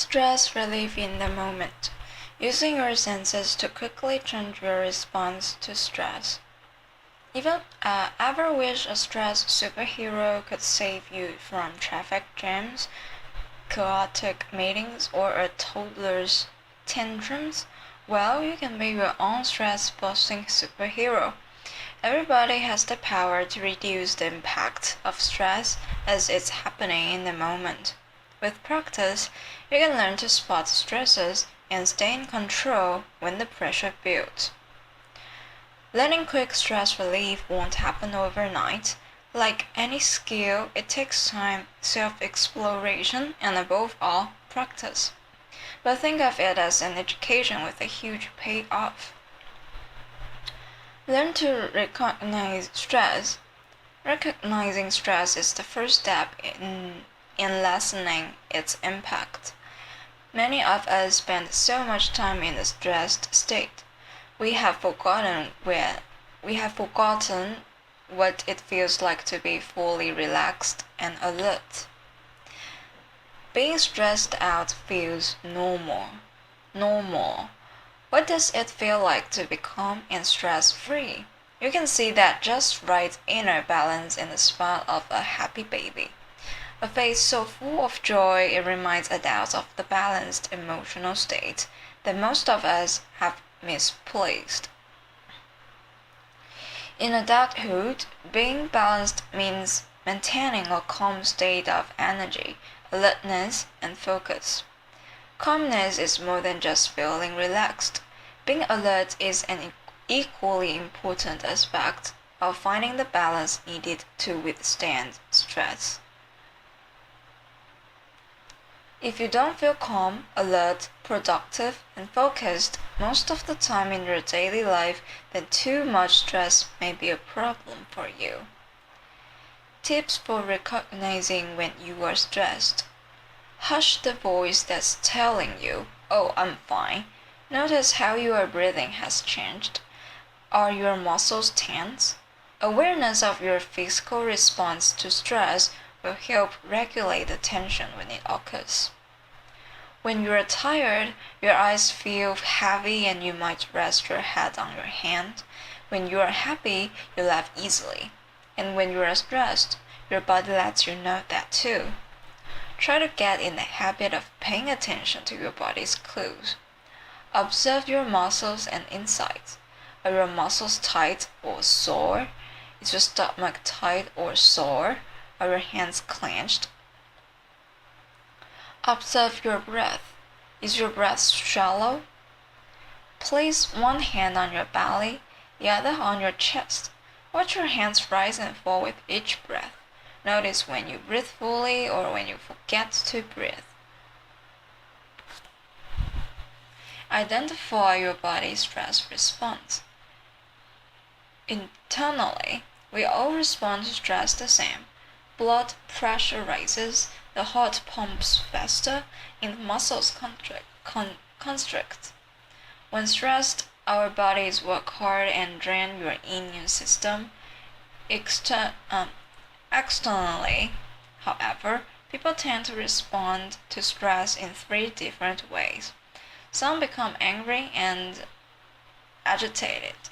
Stress relief in the moment. Using your senses to quickly change your response to stress. Ever wish a stress superhero could save you from traffic jams, chaotic meetings, or a toddler's tantrums? Well, you can be your own stress-busting superhero. Everybody has the power to reduce the impact of stress as it's happening in the moment. With practice, you can learn to spot stresses and stay in control when the pressure builds. Learning quick stress relief won't happen overnight. Like any skill, it takes time, self-exploration, and above all, practice. But think of it as an education with a huge payoff. Learn to recognize stress. Recognizing stress is the first step in lessening its impact. Many of us spend so much time in a stressed state. We have forgotten what it feels like to be fully relaxed and alert. Being stressed out feels normal. What does it feel like to be calm and stress-free? You can see that just right inner balance in the smile of a happy baby. A face so full of joy it reminds adults of the balanced emotional state that most of us have misplaced. In adulthood, being balanced means maintaining a calm state of energy, alertness, and focus. Calmness is more than just feeling relaxed. Being alert is an equally important aspect of finding the balance needed to withstand stress. If you don't feel calm, alert, productive, and focused most of the time in your daily life, then too much stress may be a problem for you. Tips for recognizing when you are stressed. Hush the voice that's telling you, "Oh, I'm fine." Notice how your breathing has changed. Are your muscles tense? Awareness of your physical response to stress will help regulate the tension when it occurs. When you are tired, your eyes feel heavy and you might rest your head on your hand. When you are happy, you laugh easily. And when you are stressed, your body lets you know that too. Try to get in the habit of paying attention to your body's clues. Observe your muscles and insides. Are your muscles tight or sore? Is your stomach tight or sore? Are your hands clenched? Observe your breath. Is your breath shallow? Place one hand on your belly, the other on your chest. Watch your hands rise and fall with each breath. Notice when you breathe fully or when you forget to breathe. Identify your body's stress response. Internally, we all respond to stress the same. Blood pressure rises, the heart pumps faster, and the muscles constrict. When stressed, our bodies work hard and drain your immune system. Externally, however, people tend to respond to stress in three different ways. Some become angry and agitated,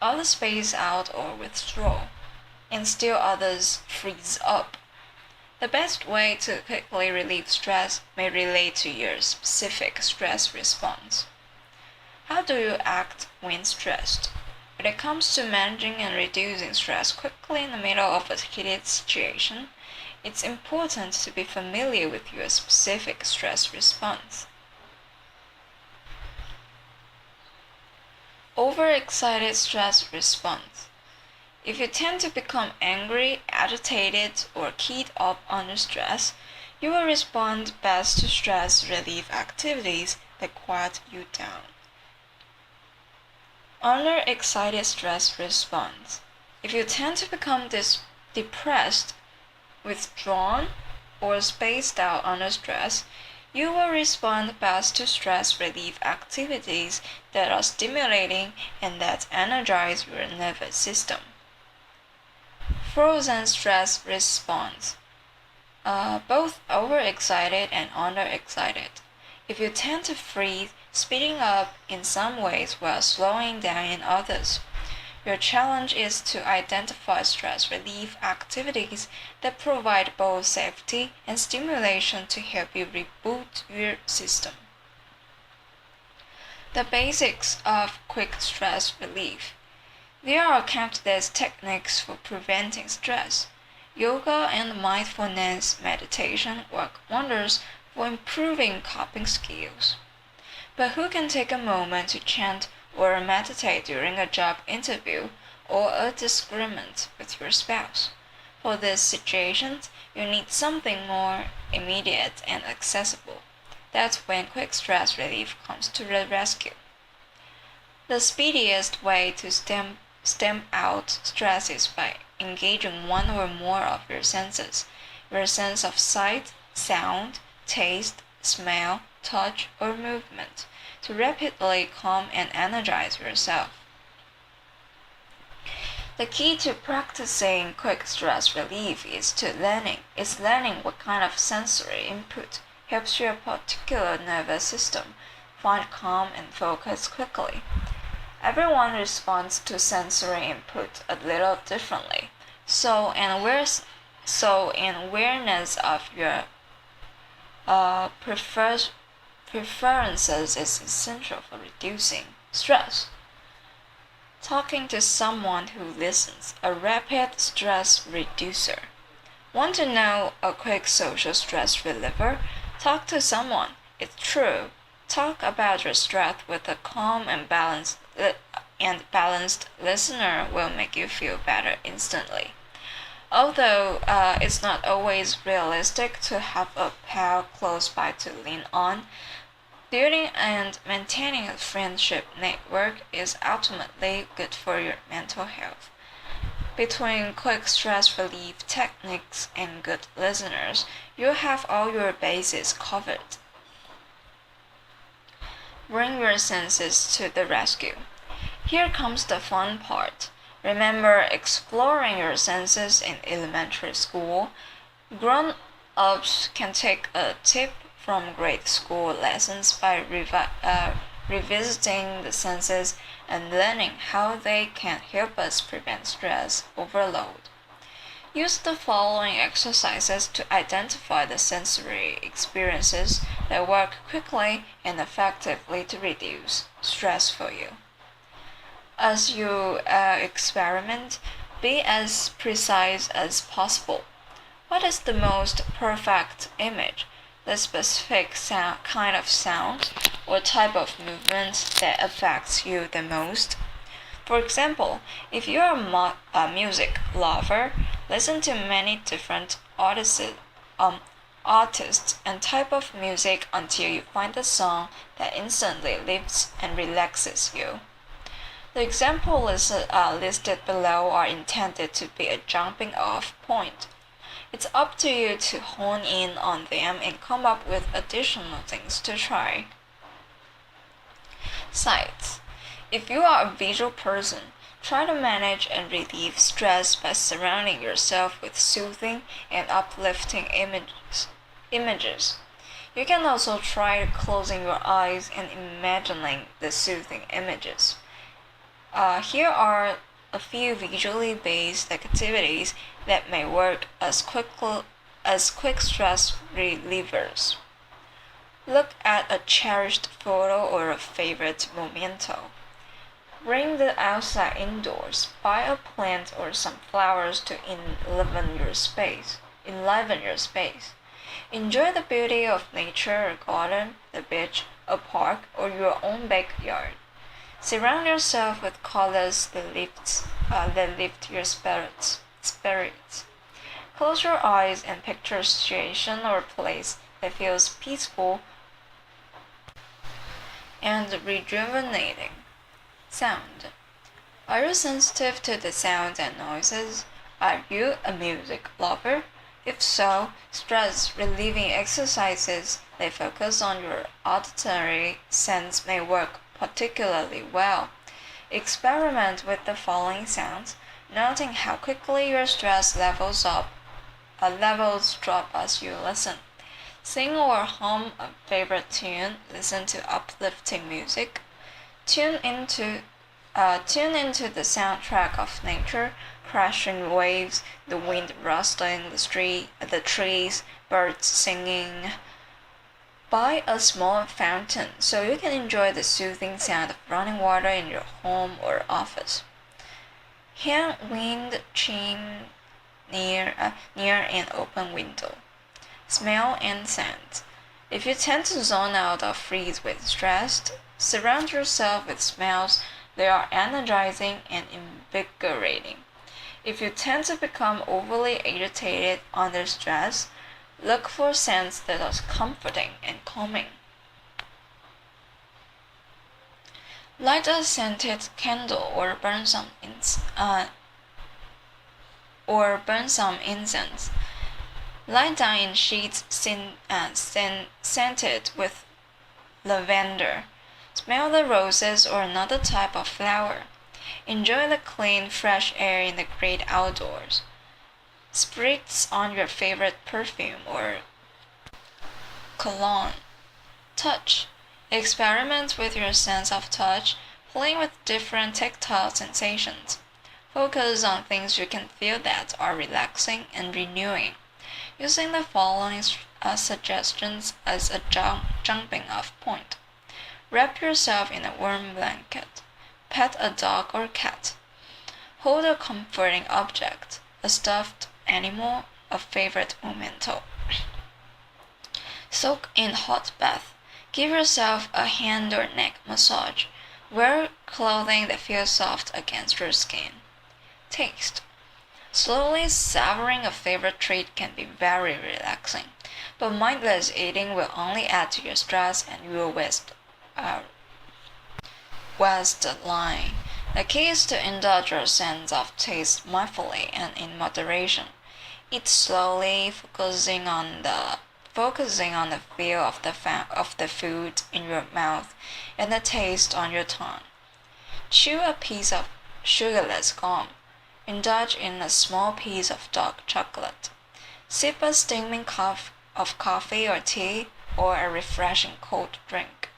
others space out or withdraw, and still others freeze up. The best way to quickly relieve stress may relate to your specific stress response. How do you act when stressed? When it comes to managing and reducing stress quickly in the middle of a heated situation, it's important to be familiar with your specific stress response. Overexcited stress response. If you tend to become angry, agitated, or keyed up under stress, you will respond best to stress relief activities that quiet you down. Underexcited stress response. If you tend to become depressed, withdrawn, or spaced out under stress, you will respond best to stress relief activities that are stimulating and that energize your nervous system. Frozen stress response. Both overexcited and underexcited. If you tend to freeze, speeding up in some ways while slowing down in others, your challenge is to identify stress relief activities that provide both safety and stimulation to help you reboot your system. The basics of quick stress relief. There are countless techniques for preventing stress. Yoga and mindfulness meditation work wonders for improving coping skills. But who can take a moment to chant or meditate during a job interview or a disagreement with your spouse? For these situations, you need something more immediate and accessible. That's when quick stress relief comes to the rescue. The speediest way to stamp out stress is by engaging one or more of your senses. Your sense of sight, sound, taste, smell, touch, or movement, to rapidly calm and energize yourself. The key to practicing quick stress relief is learning what kind of sensory input helps your particular nervous system find calm and focus quickly. Everyone responds to sensory input a little differently, so an awareness of your preferences is essential for reducing stress. Talking to someone who listens, a rapid stress reducer. Want to know a quick social stress reliever? Talk to someone. It's true. Talk about your stress with a calm and balanced listener will make you feel better instantly. Although it's not always realistic to have a pal close by to lean on, building and maintaining a friendship network is ultimately good for your mental health. Between quick stress relief techniques and good listeners, you have all your bases covered. Bring your senses to the rescue. Here comes the fun part. Remember exploring your senses in elementary school? Grown-ups can take a tip from grade school lessons by revisiting the senses and learning how they can help us prevent stress overload. Use the following exercises to identify the sensory experiences that work quickly and effectively to reduce stress for you. As you experiment, be as precise as possible. What is the most perfect image? The specific kind of sound or type of movement that affects you the most? For example, if you're a music lover, listen to many different artists and type of music until you find a song that instantly lifts and relaxes you. The examples listed below are intended to be a jumping off point. It's up to you to hone in on them and come up with additional things to try. Sights. If you are a visual person, try to manage and relieve stress by surrounding yourself with soothing and uplifting images. You can also try closing your eyes and imagining the soothing images. Here are a few visually based activities that may work as quick stress relievers. Look at a cherished photo or a favorite memento. Bring the outside indoors. Buy a plant or some flowers to enliven your space. Enjoy the beauty of nature, a garden, the beach, a park, or your own backyard. Surround yourself with colors that lift your spirits. Close your eyes and picture a situation or place that feels peaceful and rejuvenating. Sound. Are you sensitive to the sounds and noises? Are you a music lover? If so, stress relieving exercises that focus on your auditory sense may work particularly well. Experiment with the following sounds, noting how quickly your stress levels drop as you listen. Sing or hum a favorite tune, listen to uplifting music, tune into the soundtrack of nature, crashing waves, the wind rustling the trees, birds singing. Buy a small fountain so you can enjoy the soothing sound of running water in your home or office. Hear wind chime near an open window. Smell and scent. If you tend to zone out or freeze with stress, surround yourself with smells that are energizing and invigorating. If you tend to become overly agitated under stress, look for scents that are comforting and calming. Light a scented candle or burn some incense. Lie down in sheets scented with lavender. Smell the roses or another type of flower. Enjoy the clean, fresh air in the great outdoors. Spritz on your favorite perfume or cologne. Touch. Experiment with your sense of touch, playing with different tactile sensations. Focus on things you can feel that are relaxing and renewing, using the following suggestions as a jumping off point. Wrap yourself in a warm blanket. Pet a dog or cat. Hold a comforting object, a stuffed animal, a favorite memento. Soak in hot bath. Give yourself a hand or neck massage. Wear clothing that feels soft against your skin. Taste. Slowly savoring a favorite treat can be very relaxing, but mindless eating will only add to your stress and you will waste the line. The key is to indulge your sense of taste mindfully and in moderation. Eat slowly, focusing on the feel of the food in your mouth and the taste on your tongue. Chew a piece of sugarless gum. Indulge in a small piece of dark chocolate. Sip a steaming cup of coffee or tea or a refreshing cold drink.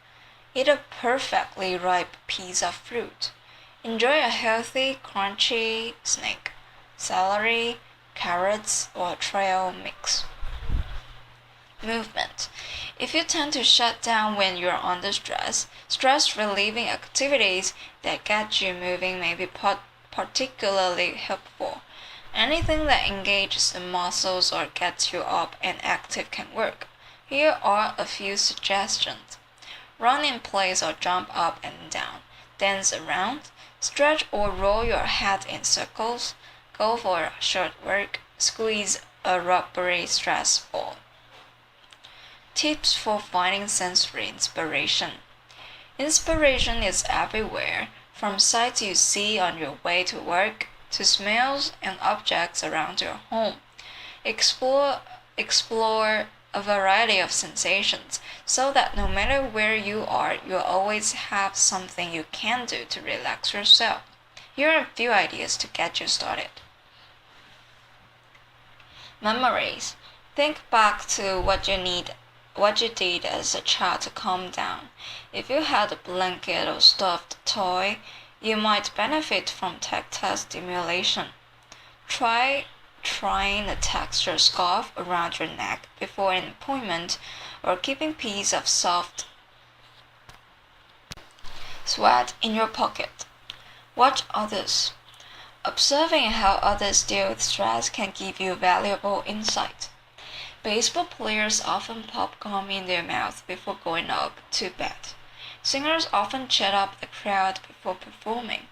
Eat a perfectly ripe piece of fruit. Enjoy a healthy, crunchy snack, celery, carrots, or trail mix. Movement. If you tend to shut down when you're under stress, stress-relieving activities that get you moving may be particularly helpful. Anything that engages the muscles or gets you up and active can work. Here are a few suggestions. Run in place or jump up and down. Dance around. Stretch or roll your head in circles. Go for a short walk. Squeeze a rubbery stress ball. Tips for finding sensory inspiration. Inspiration is everywhere, from sights you see on your way to work to smells and objects around your home. Explore a variety of sensations so that no matter where you are, you'll always have something you can do to relax yourself. Here are a few ideas to get you started. Memories. Think back to what you did as a child to calm down. If you had a blanket or stuffed toy, you might benefit from tactile stimulation. Try trying a textured scarf around your neck before an appointment or keeping a piece of soft sweat in your pocket. Watch others. Observing how others deal with stress can give you valuable insight. Baseball players often pop gum in their mouth before going up to bat. Singers often chat up the crowd before performing.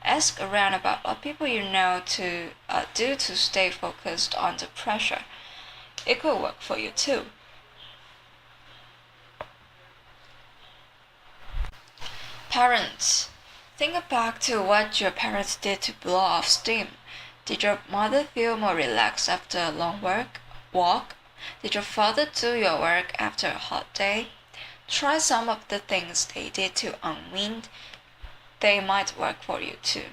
Ask around about what people you know to do to stay focused under pressure. It could work for you too. Parents. Think back to what your parents did to blow off steam. Did your mother feel more relaxed after a long walk? Did your father do your work after a hot day? Try some of the things they did to unwind. They might work for you too.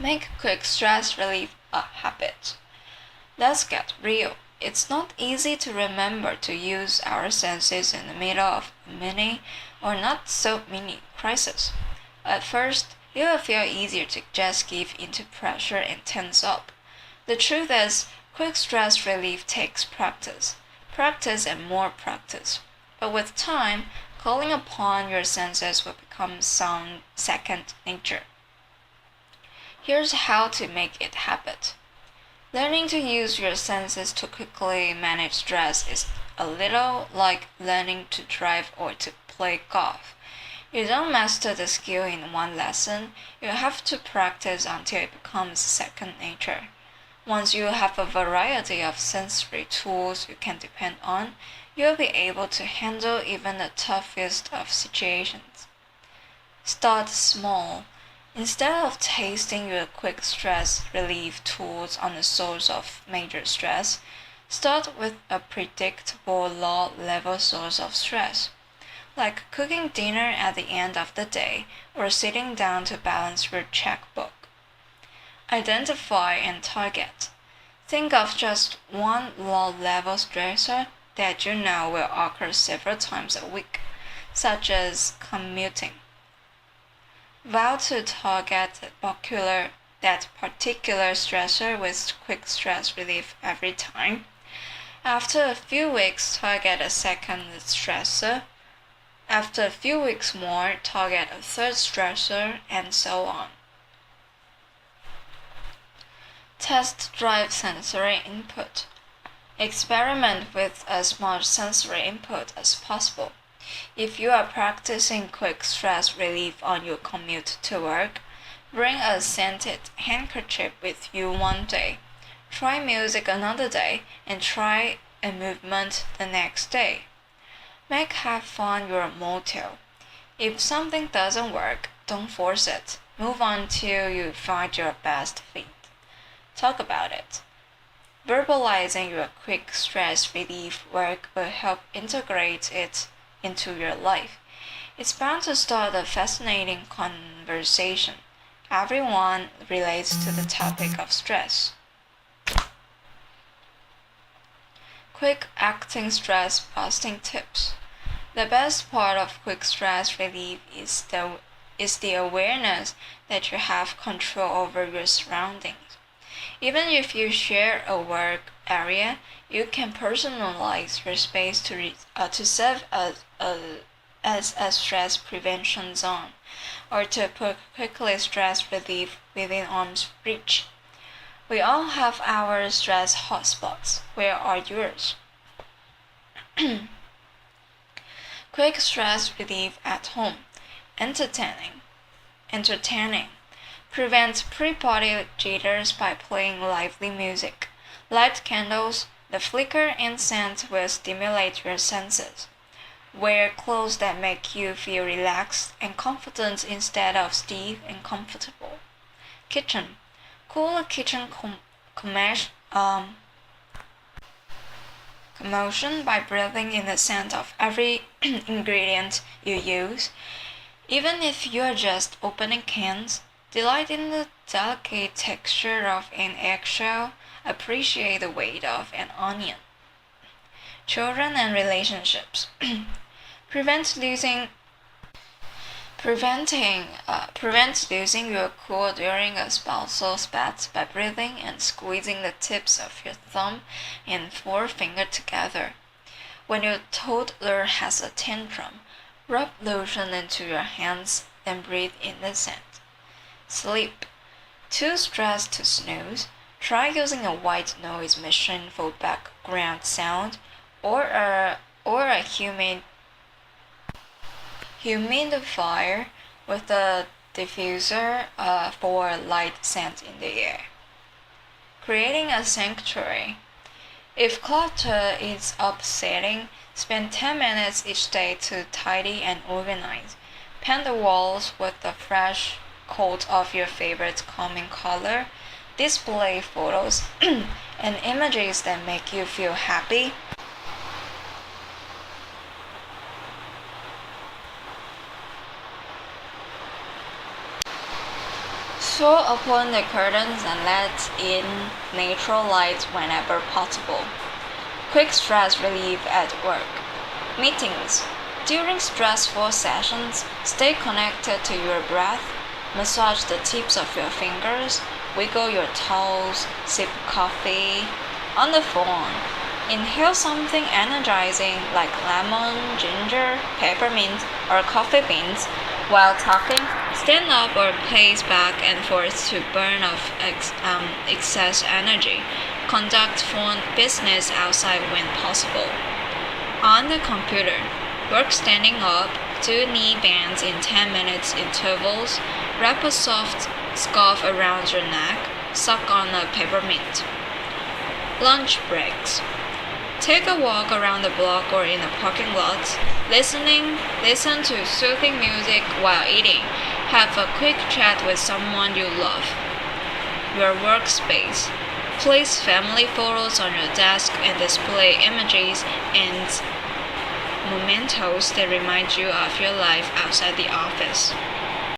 Make quick stress relief a habit. Let's get real. It's not easy to remember to use our senses in the middle of a mini or not so mini crisis. At first, it will feel easier to just give into pressure and tense up. The truth is, quick stress relief takes practice, practice and more practice. But with time, calling upon your senses will become some second nature. Here's how to make it habit. Learning to use your senses to quickly manage stress is a little like learning to drive or to play golf. You don't master the skill in one lesson, you have to practice until it becomes second nature. Once you have a variety of sensory tools you can depend on, you'll be able to handle even the toughest of situations. Start small. Instead of tasting your quick stress relief tools on the source of major stress, start with a predictable low level source of stress, like cooking dinner at the end of the day or sitting down to balance your checkbook. Identify and target. Think of just one low level stressor that you know will occur several times a week, such as commuting. Vow to target that particular stressor with quick stress relief every time. After a few weeks, target a second stressor. After a few weeks more, target a third stressor, and so on. Test drive sensory input. Experiment with as much sensory input as possible. If you are practicing quick stress relief on your commute to work, bring a scented handkerchief with you one day. Try music another day and try a movement the next day. Make have fun your motto. If something doesn't work, don't force it. Move on till you find your best fit. Talk about it. Verbalizing your quick stress relief work will help integrate it into your life. It's bound to start a fascinating conversation. Everyone relates to the topic of stress. Quick acting stress busting tips. The best part of quick stress relief is the awareness that you have control over your surroundings. Even if you share a work area, you can personalize your space to serve as a stress prevention zone, or to put quickly stress relief within arm's reach. We all have our stress hotspots. Where are yours? Quick stress relief at home. Entertaining. Prevent pre-party jitters by playing lively music. Light candles. The flicker and scent will stimulate your senses. Wear clothes that make you feel relaxed and confident instead of stiff and comfortable. Kitchen. Cool a kitchen commotion by breathing in the scent of every ingredient you use. Even if you are just opening cans, delight in the delicate texture of an eggshell, appreciate the weight of an onion. Children and relationships. Prevent losing your cool during a spousal spat by breathing and squeezing the tips of your thumb and forefinger together. When your toddler has a tantrum, rub lotion into your hands, then breathe in the scent. Sleep. Too stressed to snooze? Try using a white noise machine for background sound, or a humidifier with a diffuser for light scent in the air. Creating a sanctuary. If clutter is upsetting, spend 10 minutes each day to tidy and organize. Paint the walls with a fresh coat of your favorite calming color. Display photos and images that make you feel happy. Throw open the curtains and let in natural light whenever possible. Quick stress relief at work. Meetings. During stressful sessions, stay connected to your breath. Massage the tips of your fingers, wiggle your toes, sip coffee. On the phone, inhale something energizing like lemon, ginger, peppermint, or coffee beans. While talking, stand up or pace back and forth to burn off excess energy. Conduct phone business outside when possible. On the computer, work standing up, do knee bends in 10 minutes intervals, wrap a soft scarf around your neck, suck on a peppermint. Lunch breaks. Take a walk around the block or in a parking lot. Listen to soothing music while eating. Have a quick chat with someone you love. Your workspace. Place family photos on your desk and display images and mementos that remind you of your life outside the office.